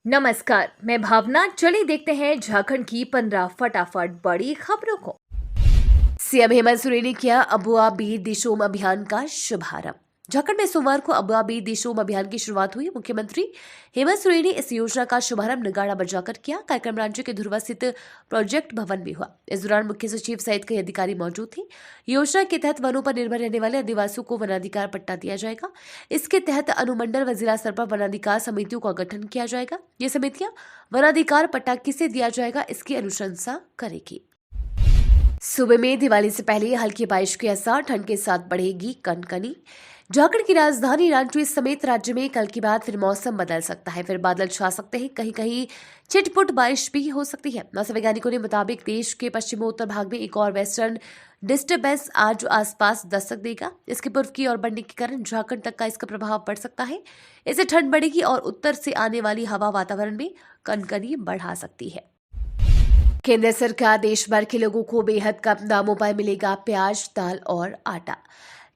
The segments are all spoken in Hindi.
नमस्कार, मैं भावना। चलिए देखते हैं झारखंड की 15 फटाफट बड़ी खबरों को। सीएम हेमंत सोरेन ने किया अबुआ बीर दिशोम अभियान का शुभारंभ। झारखंड में सोमवार को अबुआ बीर दिशोम अभियान की शुरुआत हुई। मुख्यमंत्री हेमंत सोरेन ने इस योजना का शुभारंभ नगाड़ा बजाकर किया। कार्यक्रम राज्य के धुरवा स्थित प्रोजेक्ट भवन में हुआ। इस दौरान मुख्य सचिव सहित कई अधिकारी मौजूद थे। योजना के तहत वनों पर निर्भर रहने वाले आदिवासियों को वनाधिकार पट्टा दिया जाएगा। इसके तहत अनुमंडल व जिला स्तर पर वनाधिकार समितियों का गठन किया जाएगा। ये समितियां वनाधिकार पट्टा किसे दिया जाएगा, इसकी अनुशंसा करेगी। सुबह में दिवाली से पहले हल्की बारिश के असर, ठंड के साथ बढ़ेगी कनकनी। झारखंड की राजधानी रांची समेत राज्य में कल के बाद फिर मौसम बदल सकता है। फिर बादल छा सकते हैं, कहीं कहीं छिटपुट बारिश भी हो सकती है। मौसम वैज्ञानिकों ने मुताबिक देश के पश्चिमोत्तर भाग में एक और वेस्टर्न डिस्टर्बेंस आज आसपास दस्तक देगा। इसके पूर्व की ओर बढ़ने के कारण झारखंड तक का इसका प्रभाव पड़ सकता है। इससे ठंड बढ़ेगी और उत्तर से आने वाली हवा वातावरण में कनकनी बढ़ा सकती है। केंद्र सरकार देश भर के लोगों को बेहद कम दामों पर मिलेगा प्याज, दाल और आटा।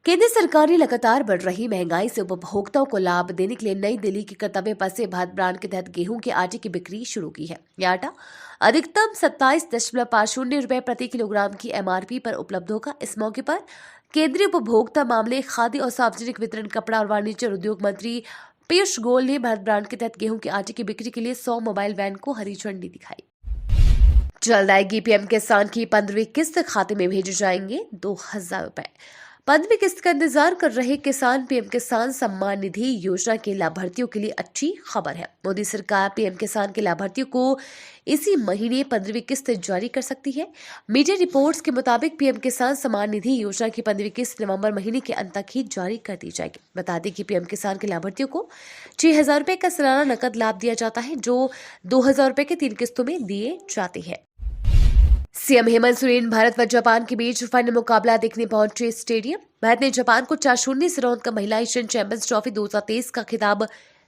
केंद्र सरकार ने लगातार बढ़ रही महंगाई से उपभोक्ताओं को लाभ देने के लिए नई दिल्ली के कर्तव्य पथ से भारत ब्रांड के तहत गेहूं के आटे की बिक्री शुरू की है। यह आटा अधिकतम 27.50 रुपए प्रति किलोग्राम की एमआरपी पर उपलब्ध होगा। इस मौके पर केंद्रीय उपभोक्ता मामले, खाद्य और सार्वजनिक वितरण, कपड़ा और वाणिज्य और उद्योग मंत्री पीयूष गोयल ने भारत ब्रांड के तहत गेहूं के आटे की बिक्री के लिए 100 मोबाइल वैन को हरी झंडी दिखाई। जल्द आएगी पीएम किसान की 15वीं किस्त, खाते में भेजे जाएंगे 2000 रुपए। 15वीं किस्त का इंतजार कर रहे किसान पीएम किसान सम्मान निधि योजना के लाभार्थियों के लिए अच्छी खबर है। मोदी सरकार पीएम किसान के लाभार्थियों को इसी महीने 15वीं किस्त जारी कर सकती है। मीडिया रिपोर्ट्स के मुताबिक पीएम किसान सम्मान निधि योजना की 15वीं किस्त नवंबर महीने के अंत तक ही जारी कर दी जाएगी। बता दें कि पीएम किसान के लाभार्थियों को 6000 रुपए का सालाना नकद लाभ दिया जाता है, जो 2000 रुपए के 3 किस्तों में दिए जाते हैं। सीएम हेमंत सोरेन भारत व जापान के बीच फाइनल मुकाबला देखने पहुंचे स्टेडियम। भारत ने जापान को 4-0 से रौंद कर महिला एशियन चैंपियंस ट्रॉफी 2023 का खिताब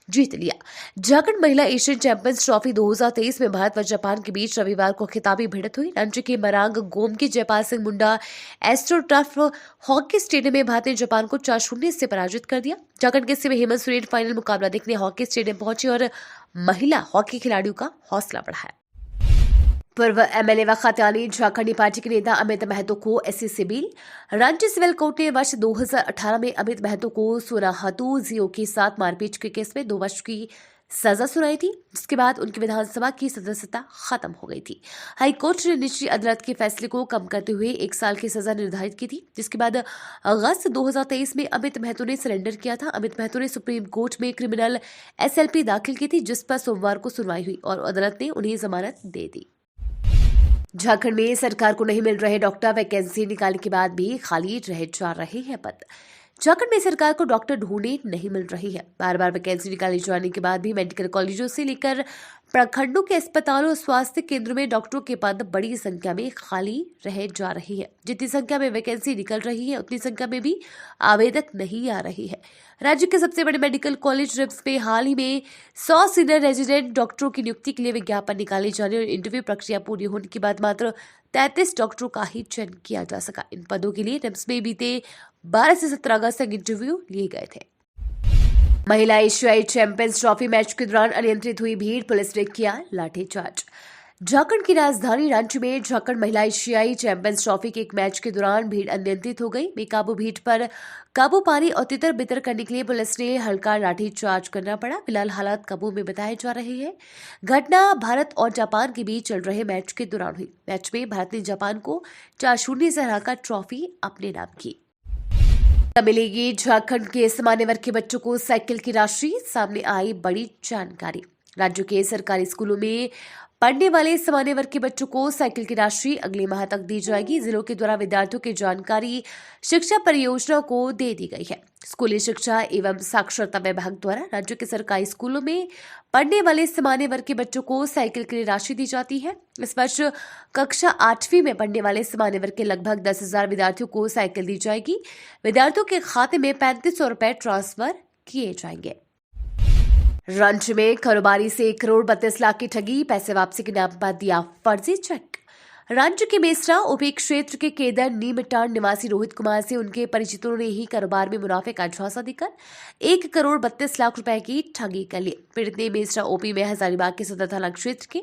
जीत लिया। झारखंड महिला एशियन चैंपियंस ट्रॉफी 2023 में भारत व जापान के बीच रविवार को खिताबी भिड़ंत हुई। रांची के Marang गोमकी Jaipal Singh Munda astro turf hockey stadium में भारत ने जापान को 4-0 से पराजित कर दिया। झारखंड के सीएम हेमंत सोरेन फाइनल मुकाबला देखने हॉकी स्टेडियम पहुंचे और महिला हॉकी खिलाड़ियों का हौसला बढ़ाया। पूर्व एमएलए व खतियानी झारखंडी पार्टी के नेता अमित महतो को SC civil. Ranchi civil court ने वर्ष 2018 में अमित महतो को सोनाहातू जियो के साथ मारपीट के केस में 2 वर्ष की सजा सुनाई थी, जिसके बाद उनकी विधानसभा की सदस्यता खत्म हो गई थी। हाईकोर्ट ने निचली अदालत के फैसले को कम करते हुए 1 साल की सजा निर्धारित की थी, जिसके बाद अगस्त 2023 में अमित महतो ने सरेंडर किया था। अमित महतो ने सुप्रीम कोर्ट में क्रिमिनल एसएलपी दाखिल की थी, जिस पर सोमवार को सुनवाई हुई और अदालत ने उन्हें जमानत दे दी। झारखंड में सरकार को नहीं मिल रहे डॉक्टर, वैकेंसी निकालने के बाद भी खाली रह जा रहे हैं पद। झारखंड में सरकार को डॉक्टर ढूंढे नहीं मिल रही है। बार बार वैकेंसी निकाले जाने के बाद भी मेडिकल कॉलेजों से लेकर प्रखंडों के अस्पतालों और स्वास्थ्य केंद्रों में डॉक्टरों के पद बड़ी संख्या में खाली रह जा रही है। जितनी संख्या में वैकेंसी निकल रही है, उतनी संख्या में भी आवेदक नहीं आ रही है। राज्य के सबसे बड़े मेडिकल कॉलेज रिम्स में हाल ही में 100 सीनियर रेजिडेंट डॉक्टरों की नियुक्ति के लिए विज्ञापन निकाले जाने और इंटरव्यू प्रक्रिया पूरी होने के बाद मात्र 33 डॉक्टरों का ही चयन किया जा सका। इन पदों के लिए रिम्स में बीते 12 से 17 अगस्त तक इंटरव्यू लिए गए थे। महिला एशियाई चैंपियंस ट्रॉफी मैच के दौरान अनियंत्रित हुई भीड़, पुलिस ने किया लाठीचार्ज। झारखंड की राजधानी रांची में झारखंड महिला एशियाई चैंपियंस ट्रॉफी के एक मैच के दौरान भीड़ अनियंत्रित हो गई। बेकाबू भीड़ पर काबू पाने और तितर बितर करने के लिए पुलिस ने हल्का लाठीचार्ज करना पड़ा। फिलहाल हालात काबू में बताए जा रहे हैं। घटना भारत और जापान के बीच चल रहे मैच के दौरान हुई। मैच में भारत ने जापान को 4-0 से हराकर ट्रॉफी अपने नाम की। मिलेगी झारखंड के सामान्य वर्ग के बच्चों को साइकिल की राशि, सामने आई बड़ी जानकारी। राज्य के सरकारी स्कूलों में पढ़ने वाले सामान्य वर्ग के बच्चों को साइकिल की राशि अगले माह तक दी जाएगी। जिलों के द्वारा विद्यार्थियों की जानकारी शिक्षा परियोजना को दे दी गई है। स्कूली शिक्षा एवं साक्षरता विभाग द्वारा राज्य के सरकारी स्कूलों में पढ़ने वाले सामान्य वर्ग के बच्चों को साइकिल के लिए राशि दी जाती है। इस वर्ष कक्षा 8वीं में पढ़ने वाले सामान्य वर्ग के लगभग 10,000 विद्यार्थियों को साइकिल दी जाएगी। विद्यार्थियों के खाते में 3500 रुपए ट्रांसफर किए जाएंगे। रांची में कारोबारी से 1 करोड़ 32 लाख की ठगी, पैसे वापसी के नाम पर दिया फर्जी चेक। राज्य के मेसरा ओपी क्षेत्र के केदर नीमटान निवासी रोहित कुमार से उनके परिचितों ने ही कारोबार में मुनाफे का झांसा देकर 1,32,00,000 रुपए की ठगी कर ली। पीड़ित ने मेसरा ओपी में हजारीबाग के सदर थाना क्षेत्र के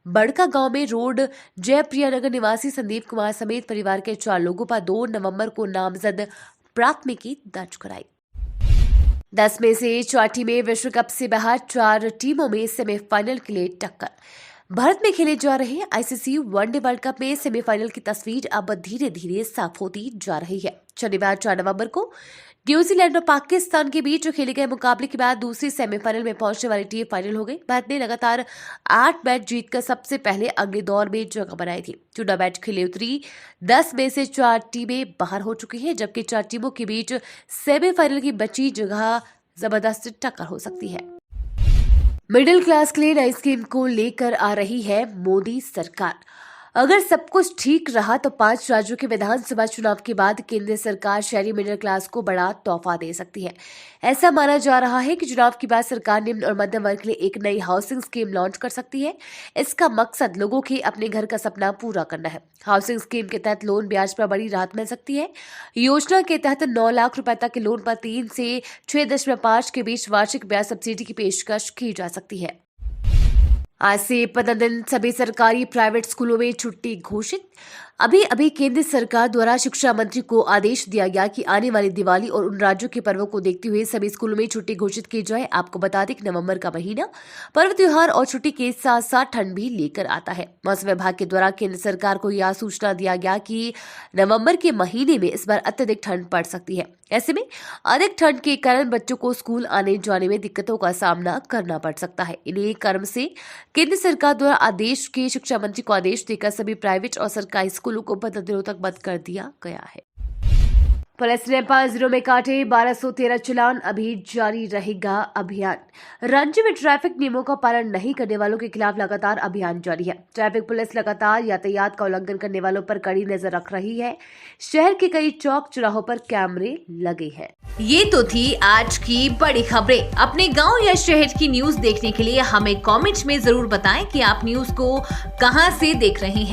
बड़का गांव में रोड जयप्रिया नगर निवासी संदीप कुमार समेत परिवार के 4 लोगों पर 2 नवंबर को नामजद प्राथमिकी दर्ज कराई। 10 में से 4 टीमें विश्व कप से बाहर, 4 टीमों में सेमीफाइनल के लिए टक्कर। भारत में खेले जा रहे आईसीसी वनडे वर्ल्ड कप में सेमीफाइनल की तस्वीर अब धीरे धीरे साफ होती जा रही है। शनिवार 4 नवंबर को न्यूजीलैंड और पाकिस्तान के बीच खेले गए मुकाबले के बाद दूसरी सेमीफाइनल में पहुंचने वाली टीम फाइनल हो गई। भारत ने लगातार 8 मैच जीतकर सबसे पहले अगले दौर में जगह बनाई थी। 14 मैच खेले उतरी 10 में से 4 टीमें बाहर हो चुकी हैं, जबकि 4 टीमों के बीच सेमीफाइनल की बची जगह जबरदस्त टक्कर हो सकती है। मिडिल क्लास के लिए नई स्कीम को लेकर आ रही है मोदी सरकार। अगर सब कुछ ठीक रहा तो 5 राज्यों के विधानसभा चुनाव के बाद केंद्र सरकार शहरी मिडिल क्लास को बड़ा तोहफा दे सकती है। ऐसा माना जा रहा है कि चुनाव के बाद सरकार निम्न और मध्यम वर्ग के लिए एक नई हाउसिंग स्कीम लॉन्च कर सकती है। इसका मकसद लोगों के अपने घर का सपना पूरा करना है। हाउसिंग स्कीम के तहत लोन ब्याज पर बड़ी राहत मिल सकती है। योजना के तहत 9 लाख रुपए तक के लोन पर 3 से 6.5 के बीच वार्षिक ब्याज सब्सिडी की पेशकश की जा सकती है। आज से 15 दिन सभी सरकारी प्राइवेट स्कूलों में छुट्टी घोषित। अभी केंद्र सरकार द्वारा शिक्षा मंत्री को आदेश दिया गया कि आने वाली दिवाली और उन राज्यों के पर्वों को देखते हुए सभी स्कूलों में छुट्टी घोषित की जाए। आपको बता दें कि नवंबर का महीना पर्व त्योहार और छुट्टी के साथ साथ ठंड भी लेकर आता है। मौसम विभाग के द्वारा केंद्र सरकार को यह सूचना दिया गया कि नवंबर के महीने में इस बार अत्यधिक ठंड पड़ सकती है। ऐसे में अधिक ठंड के कारण बच्चों को स्कूल आने जाने में दिक्कतों का सामना करना पड़ सकता है। इन्हीं क्रम से केंद्र सरकार द्वारा आदेश के शिक्षा मंत्री को आदेश देकर सभी प्राइवेट और सरकारी स्कूलों को 15 दिनों तक बंद कर दिया गया है। पुलिस ने 5 जिलों में काटे 1213 चालान, अभी जारी रहेगा अभियान। राज्य में ट्रैफिक नियमों का पालन नहीं करने वालों के खिलाफ लगातार अभियान जारी है। ट्रैफिक पुलिस लगातार यातायात का उल्लंघन करने वालों पर कड़ी नजर रख रही है। शहर के कई चौक चौराहों पर कैमरे लगे हैं। ये तो थी आज की बड़ी खबरें। अपने गांव या शहर की न्यूज देखने के लिए हमें कमेंट में जरूर बताएं कि आप न्यूज को कहां से देख रहे हैं।